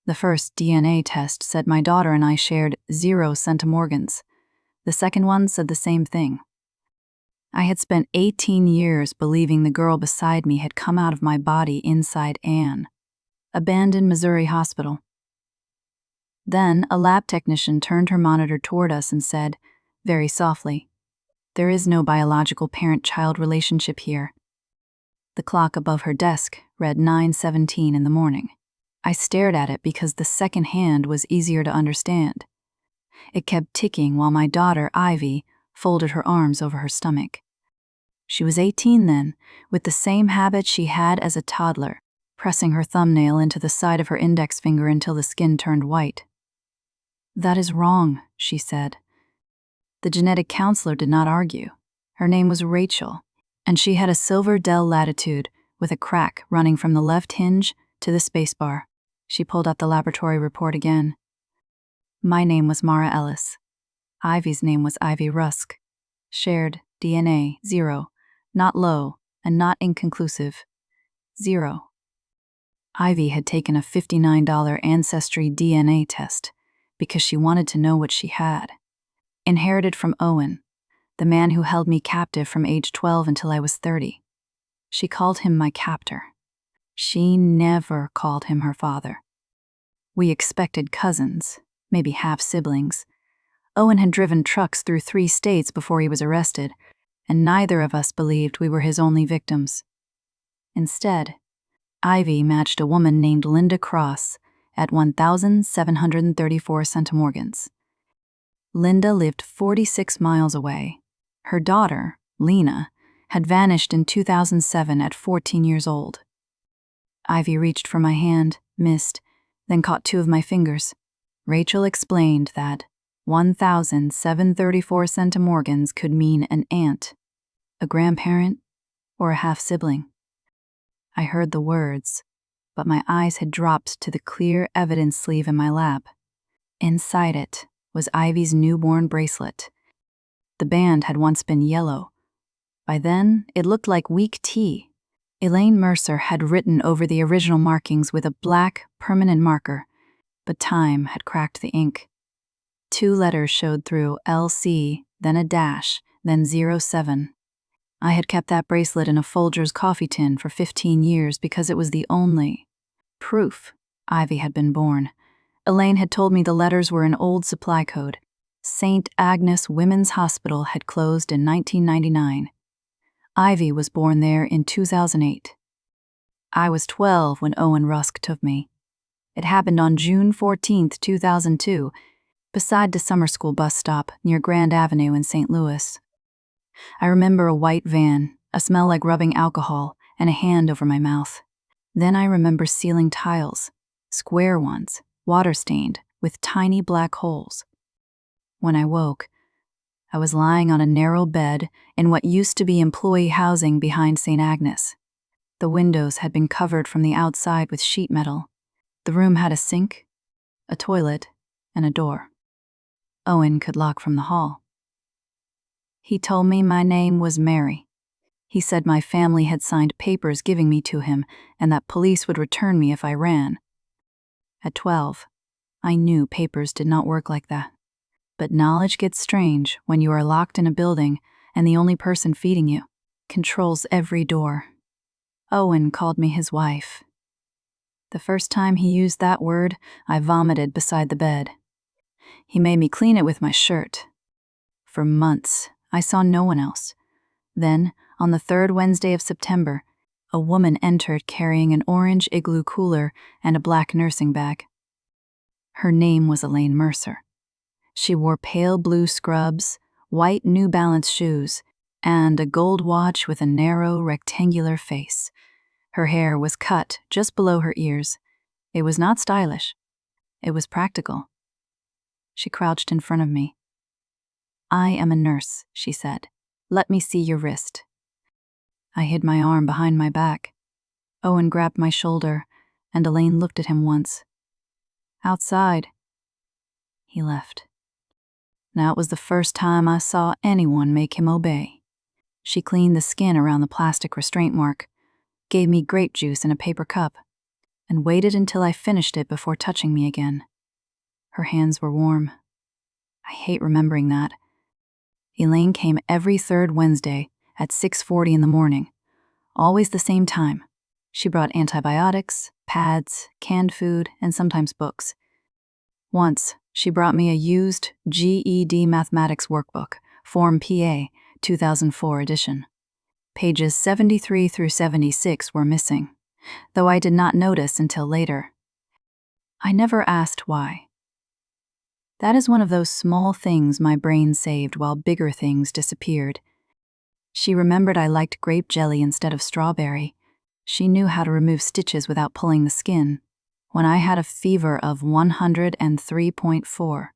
The first DNA test said my daughter and I shared 0 centimorgans. The second one said the same thing. I had spent 18 years believing the girl beside me had come out of my body inside Anne. Abandoned Missouri hospital. Then a lab technician turned her monitor toward us and said, very softly, "There is no biological parent-child relationship here." The clock above her desk read 9:17 in the morning. I stared at it because the second hand was easier to understand. It kept ticking while my daughter, Ivy, folded her arms over her stomach. She was 18 then, with the same habit she had as a toddler, pressing her thumbnail into the side of her index finger until the skin turned white. "That is wrong," she said. The genetic counselor did not argue. Her name was Rachel, and she had a silver Dell Latitude with a crack running from the left hinge to the spacebar. She pulled out the laboratory report again. My name was Mara Ellis. Ivy's name was Ivy Rusk. Shared DNA 0, not low and not inconclusive. 0. Ivy had taken a $59 ancestry DNA test because she wanted to know what she had. Inherited from Owen, the man who held me captive from age 12 until I was 30. She called him my captor. She never called him her father. We expected cousins, maybe half-siblings. Owen had driven trucks through 3 states before he was arrested, and neither of us believed we were his only victims. Instead, Ivy matched a woman named Linda Cross at 1,734 centimorgans. Linda lived 46 miles away. Her daughter, Lena, had vanished in 2007 at 14 years old. Ivy reached for my hand, missed, then caught 2 of my fingers. Rachel explained that 1,734 centimorgans could mean an aunt, a grandparent, or a half-sibling. I heard the words, but my eyes had dropped to the clear evidence sleeve in my lap. Inside it was Ivy's newborn bracelet. The band had once been yellow. By then, it looked like weak tea. Elaine Mercer had written over the original markings with a black, permanent marker, but time had cracked the ink. 2 letters showed through, LC, then a dash, then 07. I had kept that bracelet in a Folgers coffee tin for 15 years because it was the only proof Ivy had been born. Elaine had told me the letters were an old supply code. St. Agnes Women's Hospital had closed in 1999. Ivy was born there in 2008. I was 12 when Owen Rusk took me. It happened on June 14, 2002, beside the summer school bus stop near Grand Avenue in St. Louis. I remember a white van, a smell like rubbing alcohol, and a hand over my mouth. Then I remember ceiling tiles, square ones, water-stained, with tiny black holes. When I woke, I was lying on a narrow bed in what used to be employee housing behind St. Agnes. The windows had been covered from the outside with sheet metal. The room had a sink, a toilet, and a door. Owen could lock from the hall. He told me my name was Mary. He said my family had signed papers giving me to him and that police would return me if I ran. At 12, I knew papers did not work like that. But knowledge gets strange when you are locked in a building and the only person feeding you controls every door. Owen called me his wife. The first time he used that word, I vomited beside the bed. He made me clean it with my shirt. For months, I saw no one else. Then, on the 3rd Wednesday of September, a woman entered carrying an orange Igloo cooler and a black nursing bag. Her name was Elaine Mercer. She wore pale blue scrubs, white New Balance shoes, and a gold watch with a narrow, rectangular face. Her hair was cut just below her ears. It was not stylish. It was practical. She crouched in front of me. "I am a nurse," she said. "Let me see your wrist." I hid my arm behind my back. Owen grabbed my shoulder, and Elaine looked at him once. "Outside." He left. Now it was the first time I saw anyone make him obey. She cleaned the skin around the plastic restraint mark, gave me grape juice in a paper cup, and waited until I finished it before touching me again. Her hands were warm. I hate remembering that. Elaine came every third Wednesday at 6:40 in the morning, always the same time. She brought antibiotics, pads, canned food, and sometimes books. Once, she brought me a used GED mathematics workbook, Form PA, 2004 edition. Pages 73 through 76 were missing, though I did not notice until later. I never asked why. That is one of those small things my brain saved while bigger things disappeared. She remembered I liked grape jelly instead of strawberry. She knew how to remove stitches without pulling the skin. When I had a fever of 103.4,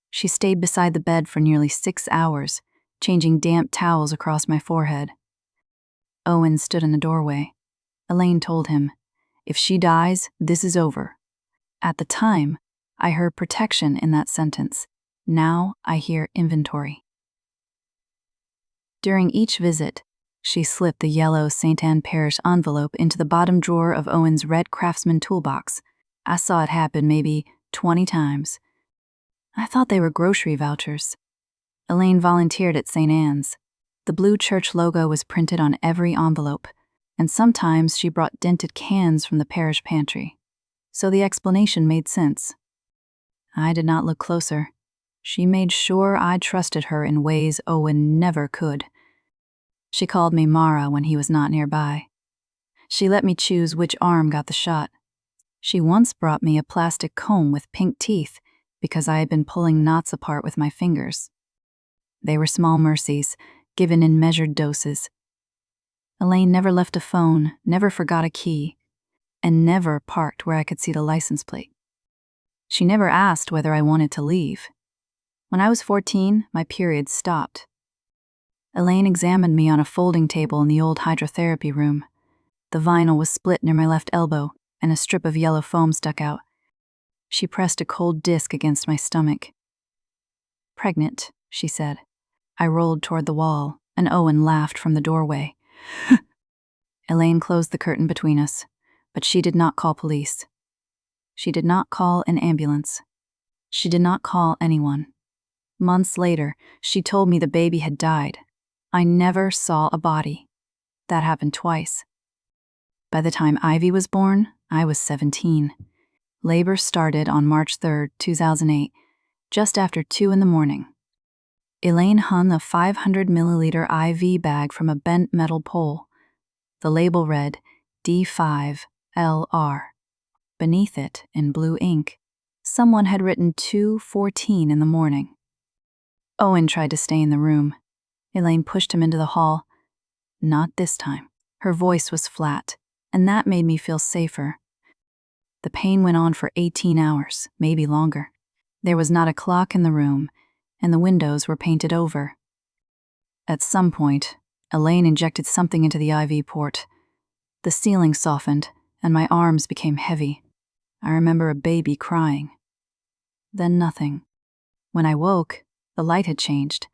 she stayed beside the bed for nearly 6 hours, changing damp towels across my forehead. Owen stood in the doorway. Elaine told him, "If she dies, this is over." At the time, I heard protection in that sentence. Now I hear inventory. During each visit, she slipped the yellow St. Anne Parish envelope into the bottom drawer of Owen's red Craftsman toolbox. I saw it happen maybe 20 times. I thought they were grocery vouchers. Elaine volunteered at St. Anne's. The blue church logo was printed on every envelope, and sometimes she brought dented cans from the parish pantry. So the explanation made sense. I did not look closer. She made sure I trusted her in ways Owen never could. She called me Mara when he was not nearby. She let me choose which arm got the shot. She once brought me a plastic comb with pink teeth because I had been pulling knots apart with my fingers. They were small mercies, given in measured doses. Elaine never left a phone, never forgot a key, and never parked where I could see the license plate. She never asked whether I wanted to leave. When I was 14, my periods stopped. Elaine examined me on a folding table in the old hydrotherapy room. The vinyl was split near my left elbow, and a strip of yellow foam stuck out. She pressed a cold disc against my stomach. "Pregnant," she said. I rolled toward the wall, and Owen laughed from the doorway. Elaine closed the curtain between us, but she did not call police. She did not call an ambulance. She did not call anyone. Months later, she told me the baby had died. I never saw a body. That happened twice. By the time Ivy was born, I was 17. Labor started on March 3, 2008, just after 2 in the morning. Elaine hung a 500-milliliter IV bag from a bent metal pole. The label read D5LR. Beneath it, in blue ink, someone had written 2:14 in the morning. Owen tried to stay in the room. Elaine pushed him into the hall. Not this time. Her voice was flat, and that made me feel safer. The pain went on for 18 hours, maybe longer. There was not a clock in the room, and the windows were painted over. At some point, Elaine injected something into the IV port. The ceiling softened, and my arms became heavy. I remember a baby crying. Then nothing. When I woke, the light had changed.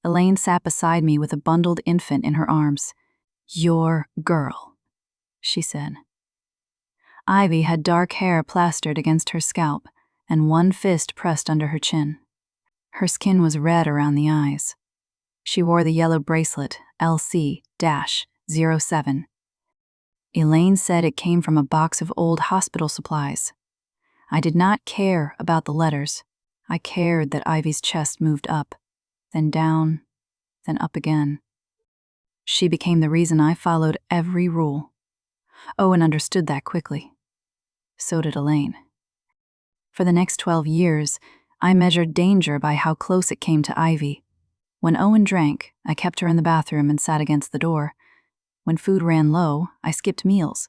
Elaine sat beside me with a bundled infant in her arms. "Your girl," she said. Ivy had dark hair plastered against her scalp, and one fist pressed under her chin. Her skin was red around the eyes. She wore the yellow bracelet, LC-07. Elaine said it came from a box of old hospital supplies. I did not care about the letters. I cared that Ivy's chest moved up, then down, then up again. She became the reason I followed every rule. Owen understood that quickly. So did Elaine. For the next 12 years, I measured danger by how close it came to Ivy. When Owen drank, I kept her in the bathroom and sat against the door. When food ran low, I skipped meals.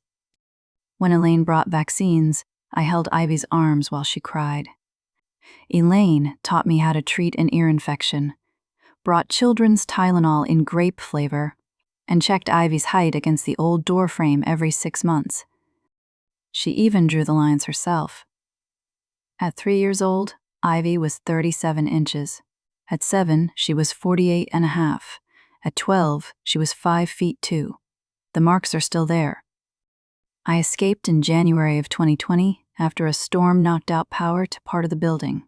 When Elaine brought vaccines, I held Ivy's arms while she cried. Elaine taught me how to treat an ear infection, brought children's Tylenol in grape flavor, and checked Ivy's height against the old door frame every 6 months. She even drew the lines herself. At 3 years old, Ivy was 37 inches. At 7, she was 48.5. At 12, she was 5 feet 2. The marks are still there. I escaped in January of 2020 after a storm knocked out power to part of the building.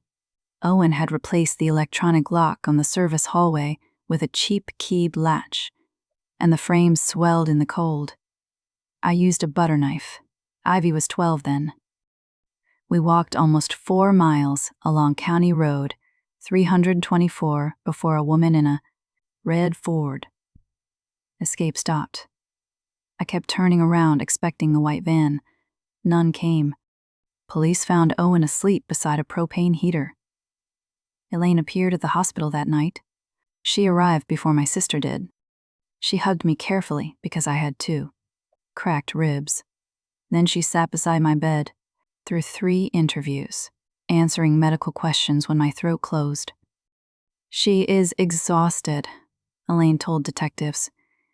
Owen had replaced the electronic lock on the service hallway with a cheap keyed latch, and the frame swelled in the cold. I used a butter knife. Ivy was 12 then. We walked almost 4 miles along County Road 324 before a woman in a red Ford. Escape stopped. I kept turning around expecting the white van. None came. Police found Owen asleep beside a propane heater. Elaine appeared at the hospital that night. She arrived before my sister did. She hugged me carefully because I had too. Cracked ribs. Then she sat beside my bed through 3 interviews, answering medical questions when my throat closed. She is exhausted, Elaine told detectives.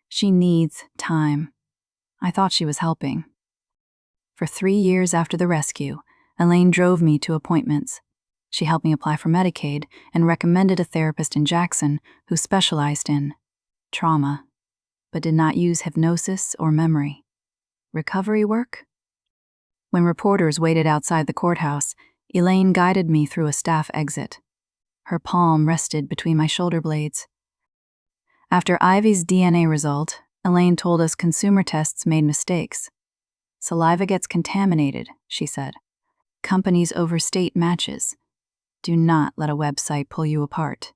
She needs time. I thought she was helping. For 3 years after the rescue, Elaine drove me to appointments. She helped me apply for Medicaid and recommended a therapist in Jackson who specialized in trauma, but did not use hypnosis or memory. Recovery work? When reporters waited outside the courthouse, Elaine guided me through a staff exit. Her palm rested between my shoulder blades. After Ivy's DNA result, Elaine told us consumer tests made mistakes. Saliva gets contaminated, she said. Companies overstate matches. Do not let a website pull you apart.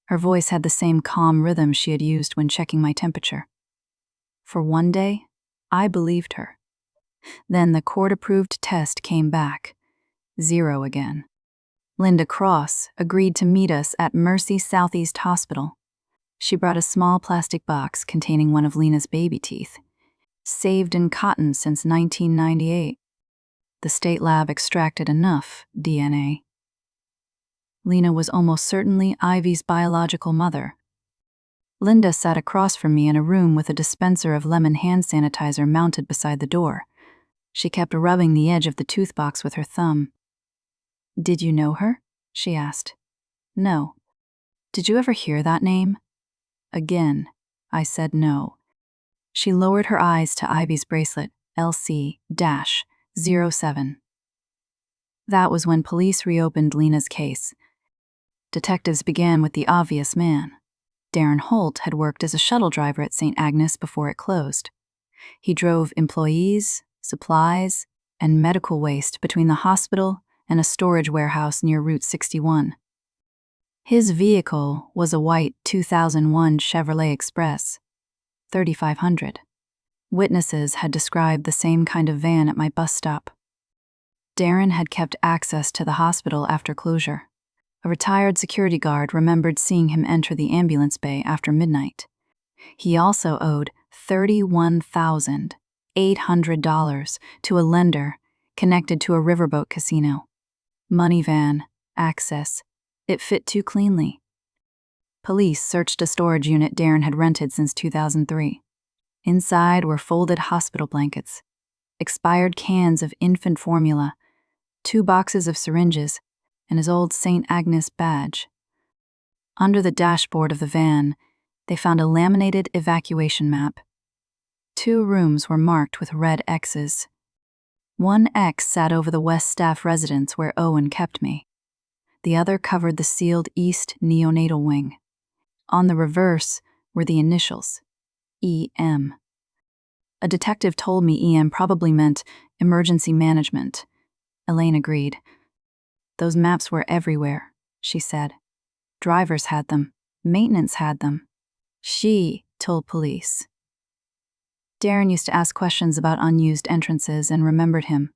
Her voice had the same calm rhythm she had used when checking my temperature. For one day, I believed her. Then the court-approved test came back. 0 again. Linda Cross agreed to meet us at Mercy Southeast Hospital. She brought a small plastic box containing one of Lena's baby teeth, saved in cotton since 1998. The state lab extracted enough DNA. Lena was almost certainly Ivy's biological mother. Linda sat across from me in a room with a dispenser of lemon hand sanitizer mounted beside the door. She kept rubbing the edge of the tooth box with her thumb. Did you know her? She asked. No. Did you ever hear that name? Again, I said no. She lowered her eyes to Ivy's bracelet, LC-07. That was when police reopened Lena's case. Detectives began with the obvious man. Darren Holt had worked as a shuttle driver at St. Agnes before it closed. He drove employees, supplies, and medical waste between the hospital and a storage warehouse near Route 61. His vehicle was a white 2001 Chevrolet Express, 3500. Witnesses had described the same kind of van at my bus stop. Darren had kept access to the hospital after closure. A retired security guard remembered seeing him enter the ambulance bay after midnight. He also owed $31,800 to a lender connected to a riverboat casino. Money van, access. It fit too cleanly. Police searched a storage unit Darren had rented since 2003. Inside were folded hospital blankets, expired cans of infant formula, 2 boxes of syringes, and his old St. Agnes badge. Under the dashboard of the van, they found a laminated evacuation map. 2 rooms were marked with red X's. 1 X sat over the West Staff residence where Owen kept me. The other covered the sealed East neonatal wing. On the reverse were the initials, EM. A detective told me EM probably meant emergency management. Elaine agreed. Those maps were everywhere, she said. Drivers had them. Maintenance had them. She told police. Darren used to ask questions about unused entrances and remembered him,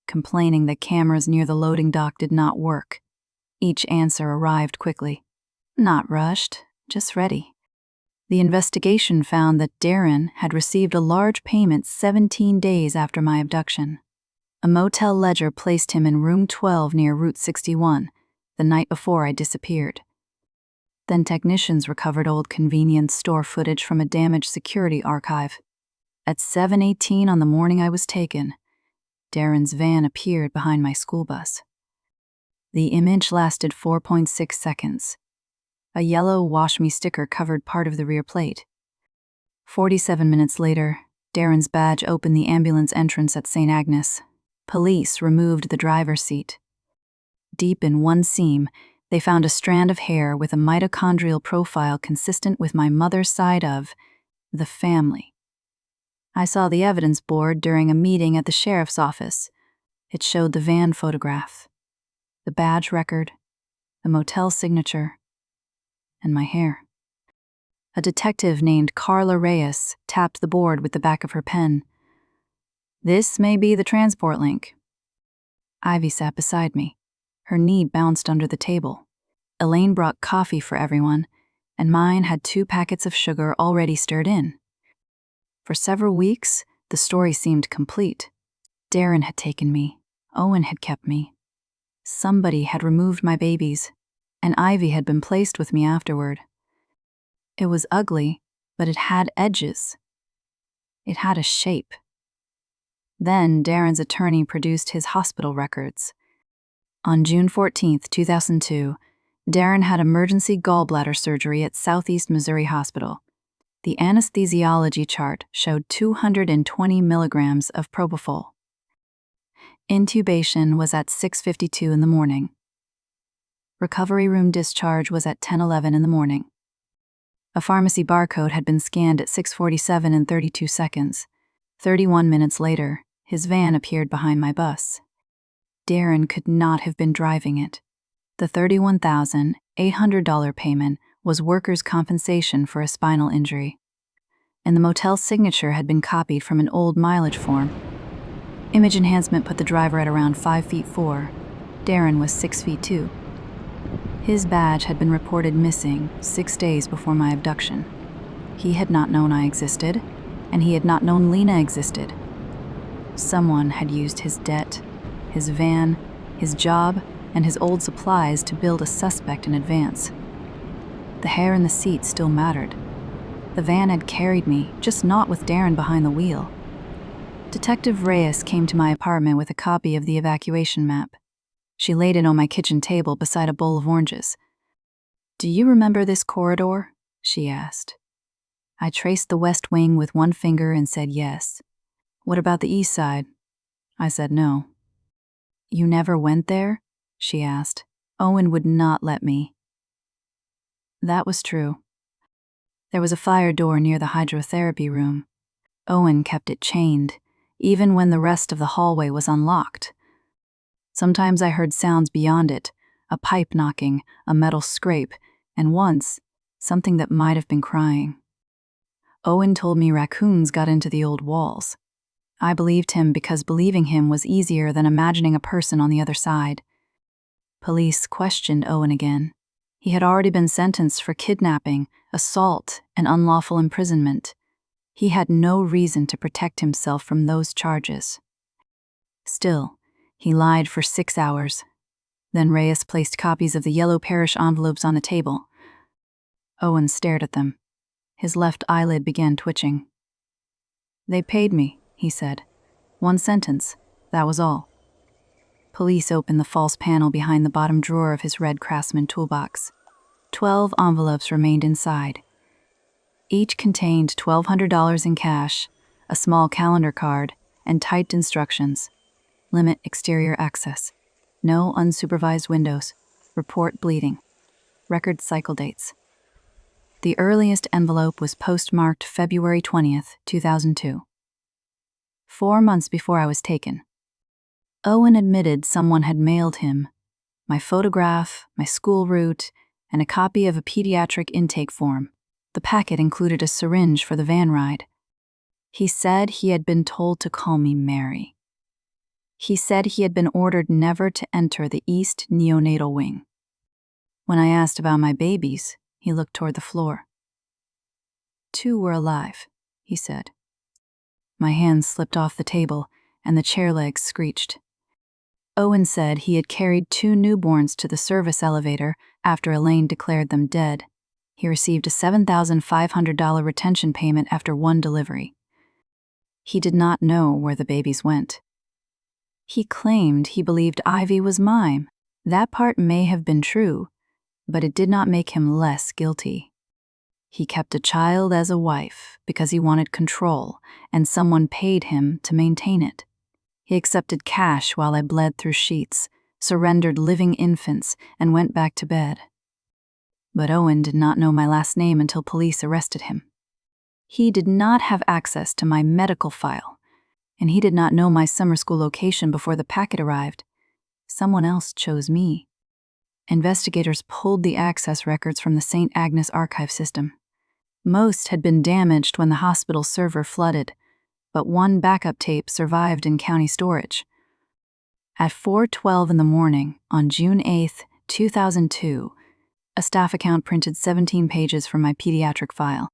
complaining that cameras near the loading dock did not work. Each answer arrived quickly. Not rushed, just ready. The investigation found that Darren had received a large payment 17 days after my abduction. A motel ledger placed him in room 12 near Route 61, the night before I disappeared. Then technicians recovered old convenience store footage from a damaged security archive. At 7:18 on the morning I was taken, Darren's van appeared behind my school bus. The image lasted 4.6 seconds. A yellow wash me sticker covered part of the rear plate. 47 minutes later, Darren's badge opened the ambulance entrance at St. Agnes. Police removed the driver's seat. Deep in one seam, they found a strand of hair with a mitochondrial profile consistent with my mother's side of the family. I saw the evidence board during a meeting at the sheriff's office. It showed the van photograph, the badge record, the motel signature, and my hair. A detective named Carla Reyes tapped the board with the back of her pen. "This may be the transport link." Ivy sat beside me. Her knee bounced under the table. Elaine brought coffee for everyone, and mine had 2 packets of sugar already stirred in. For several weeks, the story seemed complete. Darren had taken me. Owen had kept me. Somebody had removed my babies, and Ivy had been placed with me afterward. It was ugly, but it had edges. It had a shape. Then Darren's attorney produced his hospital records. On June 14, 2002, Darren had emergency gallbladder surgery at Southeast Missouri Hospital. The anesthesiology chart showed 220 milligrams of propofol. Intubation was at 6:52 in the morning. Recovery room discharge was at 10:11 in the morning. A pharmacy barcode had been scanned at 6:47 and 32 seconds. 31 minutes later, his van appeared behind my bus. Darren could not have been driving it. The $31,800 payment was workers' compensation for a spinal injury, and the motel signature had been copied from an old mileage form. Image enhancement put the driver at around 5'4". Darren was 6'2". His badge had been reported missing 6 days before my abduction. He had not known I existed, and he had not known Lena existed. Someone had used his debt, his van, his job, and his old supplies to build a suspect in advance. The hair in the seat still mattered. The van had carried me, just not with Darren behind the wheel. Detective Reyes came to my apartment with a copy of the evacuation map. She laid it on my kitchen table beside a bowl of oranges. "Do you remember this corridor?" she asked. I traced the west wing with one finger and said yes. "What about the east side?" I said no. "You never went there?" she asked. "Owen would not let me." That was true. There was a fire door near the hydrotherapy room. Owen kept it chained, even when the rest of the hallway was unlocked. Sometimes I heard sounds beyond it, a pipe knocking, a metal scrape, and once, something that might have been crying. Owen told me raccoons got into the old walls. I believed him because believing him was easier than imagining a person on the other side. Police questioned Owen again. He had already been sentenced for kidnapping, assault, and unlawful imprisonment. He had no reason to protect himself from those charges. Still, he lied for 6 hours. Then Reyes placed copies of the yellow parish envelopes on the table. Owen stared at them. His left eyelid began twitching. "They paid me," he said. "1 sentence, that was all." Police opened the false panel behind the bottom drawer of his red Craftsman toolbox. 12 envelopes remained inside. Each contained $1,200 in cash, a small calendar card, and typed instructions. Limit exterior access. No unsupervised windows. Report bleeding. Record cycle dates. The earliest envelope was postmarked February 20th, 2002. 4 months before I was taken. Owen admitted someone had mailed him my photograph, my school route, and a copy of a pediatric intake form. The packet included a syringe for the van ride. He said he had been told to call me Mary. He said he had been ordered never to enter the East neonatal wing. When I asked about my babies, he looked toward the floor. 2 were alive, he said. My hands slipped off the table, and the chair legs screeched. Owen said he had carried 2 newborns to the service elevator after Elaine declared them dead. He received a $7,500 retention payment after 1 delivery. He did not know where the babies went. He claimed he believed Ivy was mine. That part may have been true, but it did not make him less guilty. He kept a child as a wife because he wanted control, and someone paid him to maintain it. He accepted cash while I bled through sheets, surrendered living infants, and went back to bed. But Owen did not know my last name until police arrested him. He did not have access to my medical file, and he did not know my summer school location before the packet arrived. Someone else chose me. Investigators pulled the access records from the St. Agnes archive system. Most had been damaged when the hospital server flooded, but one backup tape survived in county storage. At 4:12 in the morning on June 8, 2002, a staff account printed 17 pages from my pediatric file.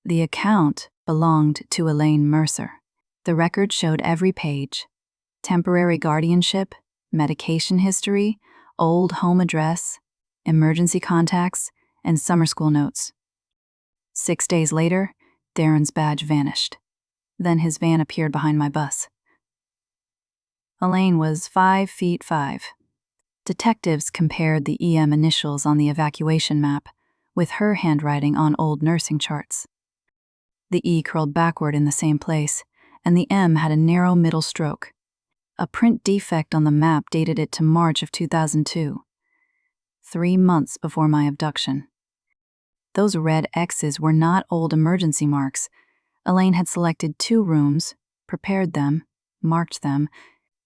The account belonged to Elaine Mercer. The record showed every page: temporary guardianship, medication history, old home address, emergency contacts, and summer school notes. 6 days later, Darren's badge vanished. Then his van appeared behind my bus. Elaine was 5'5". Detectives compared the EM initials on the evacuation map with her handwriting on old nursing charts. The E curled backward in the same place, and the M had a narrow middle stroke. A print defect on the map dated it to March of 2002, 3 months before my abduction. Those red X's were not old emergency marks. Elaine had selected 2 rooms, prepared them, marked them,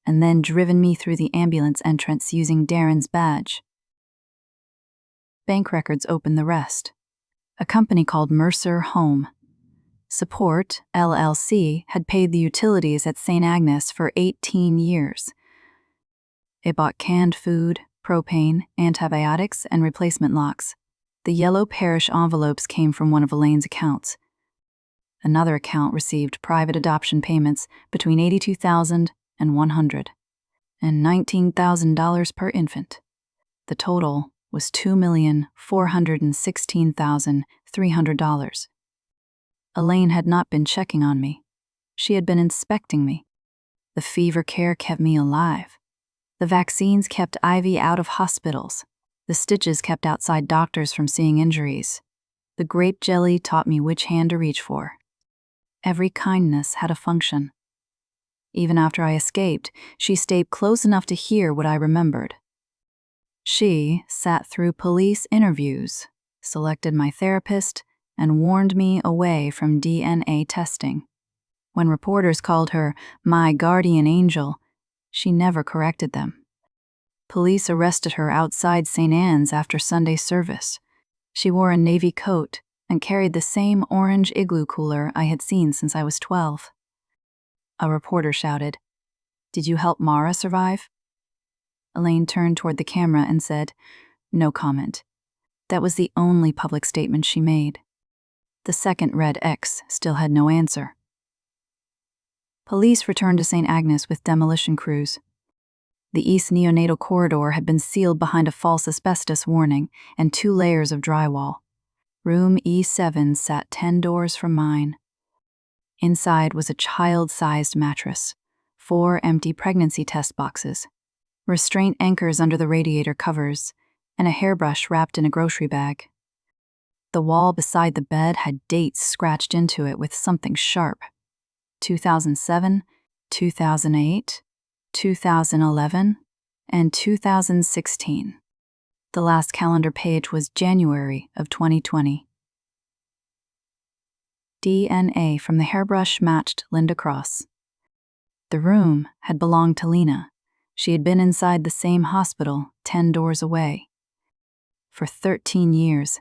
and then driven me through the ambulance entrance using Darren's badge. Bank records opened the rest. A company called Mercer Home Support, LLC, had paid the utilities at St. Agnes for 18 years. It bought canned food, propane, antibiotics, and replacement locks. The yellow parish envelopes came from one of Elaine's accounts. Another account received private adoption payments between $82,000 and $100,000, and $19,000 per infant. The total was $2,416,300. Elaine had not been checking on me. She had been inspecting me. The fever care kept me alive. The vaccines kept Ivy out of hospitals. The stitches kept outside doctors from seeing injuries. The grape jelly taught me which hand to reach for. Every kindness had a function. Even after I escaped, she stayed close enough to hear what I remembered. She sat through police interviews, selected my therapist, and warned me away from DNA testing. When reporters called her my guardian angel, she never corrected them. Police arrested her outside St. Anne's after Sunday service. She wore a navy coat and carried the same orange igloo cooler I had seen since I was 12. A reporter shouted, "Did you help Mara survive?" Elaine turned toward the camera and said, "No comment." That was the only public statement she made. The second red X still had no answer. Police returned to St. Agnes with demolition crews. The East Neonatal Corridor had been sealed behind a false asbestos warning and 2 layers of drywall. Room E7 sat 10 doors from mine. Inside was a child-sized mattress, 4 empty pregnancy test boxes, restraint anchors under the radiator covers, and a hairbrush wrapped in a grocery bag. The wall beside the bed had dates scratched into it with something sharp: 2007, 2008, 2011, and 2016. The last calendar page was January of 2020. DNA from the hairbrush matched Linda Cross. The room had belonged to Lena. She had been inside the same hospital 10 doors away. For 13 years,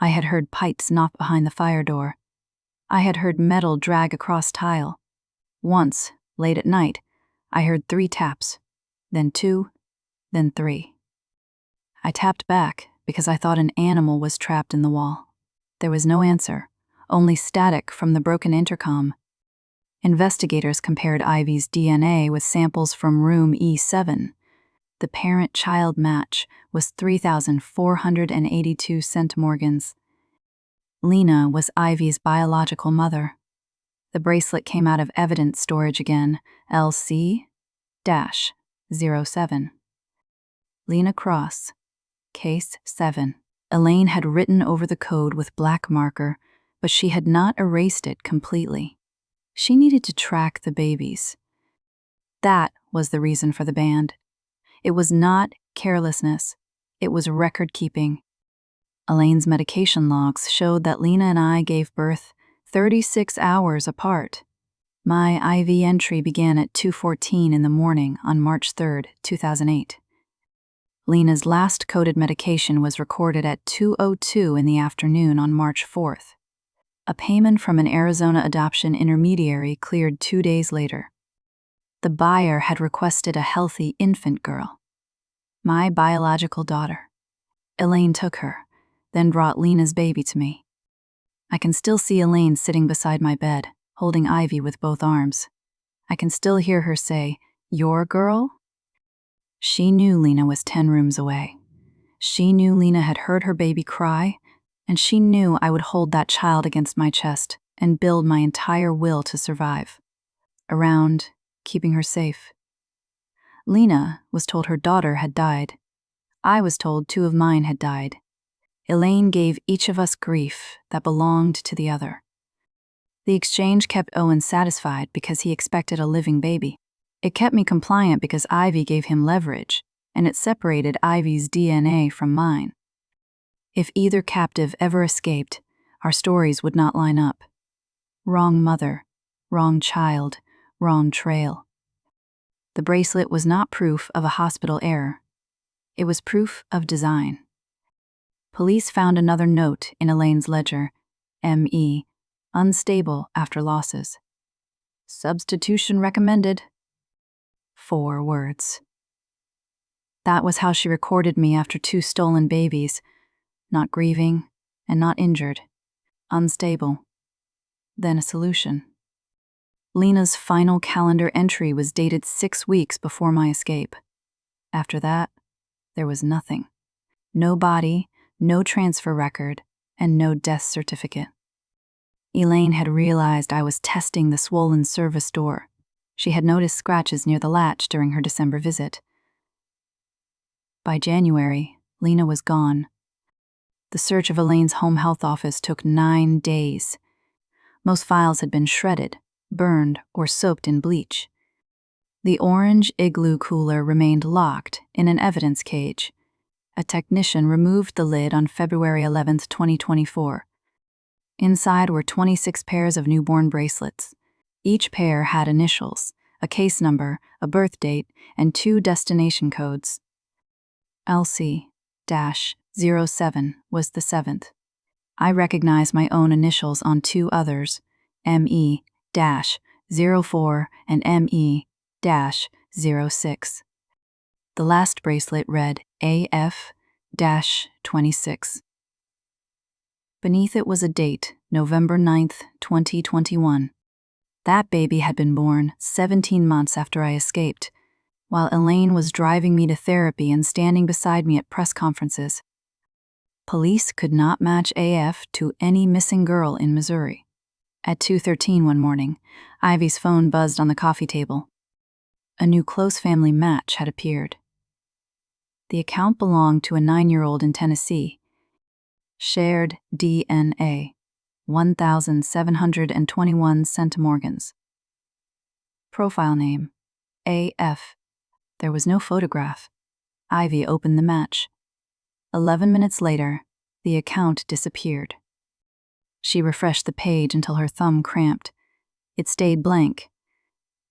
I had heard pipes knock behind the fire door. I had heard metal drag across tile. Once, late at night, I heard 3 taps, then 2, then 3. I tapped back because I thought an animal was trapped in the wall. There was no answer, only static from the broken intercom. Investigators compared Ivy's DNA with samples from room E7. The parent-child match was 3,482 centimorgans. Lena was Ivy's biological mother. The bracelet came out of evidence storage again, LC-07. Lena Cross, Case 7. Elaine had written over the code with black marker, but she had not erased it completely. She needed to track the babies. That was the reason for the band. It was not carelessness. It was record keeping. Elaine's medication logs showed that Lena and I gave birth 36 hours apart. My IV entry began at 2:14 in the morning on March 3, 2008. Lena's last coded medication was recorded at 2:02 in the afternoon on March 4th. A payment from an Arizona adoption intermediary cleared 2 days later. The buyer had requested a healthy infant girl, my biological daughter. Elaine took her, then brought Lena's baby to me. I can still see Elaine sitting beside my bed, holding Ivy with both arms. I can still hear her say, "Your girl?" She knew Lena was 10 rooms away. She knew Lena had heard her baby cry, and she knew I would hold that child against my chest and build my entire will to survive. Around, keeping her safe. Lena was told her daughter had died. I was told 2 of mine had died. Elaine gave each of us grief that belonged to the other. The exchange kept Owen satisfied because he expected a living baby. It kept me compliant because Ivy gave him leverage, and it separated Ivy's DNA from mine. If either captive ever escaped, our stories would not line up. Wrong mother, wrong child, wrong trail. The bracelet was not proof of a hospital error. It was proof of design. Police found another note in Elaine's ledger, M.E., unstable after losses. Substitution recommended. 4 words. That was how she recorded me after 2 stolen babies, not grieving and not injured, unstable. Then a solution. Lena's final calendar entry was dated 6 weeks before my escape. After that, there was nothing. No body, no transfer record, and no death certificate. Elaine had realized I was testing the swollen service door. She had noticed scratches near the latch during her December visit. By January, Lena was gone. The search of Elaine's home health office took 9 days. Most files had been shredded, burned, or soaked in bleach. The orange igloo cooler remained locked in an evidence cage. A technician removed the lid on February 11, 2024. Inside were 26 pairs of newborn bracelets. Each pair had initials, a case number, a birth date, and 2 destination codes. LC-07 was the 7th. I recognized my own initials on 2 others, ME-04 and ME-06. The last bracelet read AF-26. Beneath it was a date, November 9, 2021. That baby had been born 17 months after I escaped, while Elaine was driving me to therapy and standing beside me at press conferences. Police could not match AF to any missing girl in Missouri. At 2:13 one morning, Ivy's phone buzzed on the coffee table. A new close family match had appeared. The account belonged to a 9-year-old in Tennessee. Shared DNA, 1,721 centimorgans. Profile name, AF. There was no photograph. Ivy opened the match. 11 minutes later, the account disappeared. She refreshed the page until her thumb cramped. It stayed blank.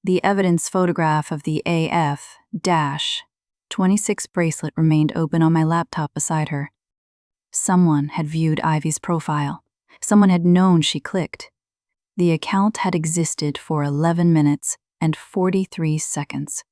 The evidence photograph of the AF-26 bracelet remained open on my laptop beside her. Someone had viewed Ivy's profile. Someone had known she clicked. The account had existed for 11 minutes and 43 seconds.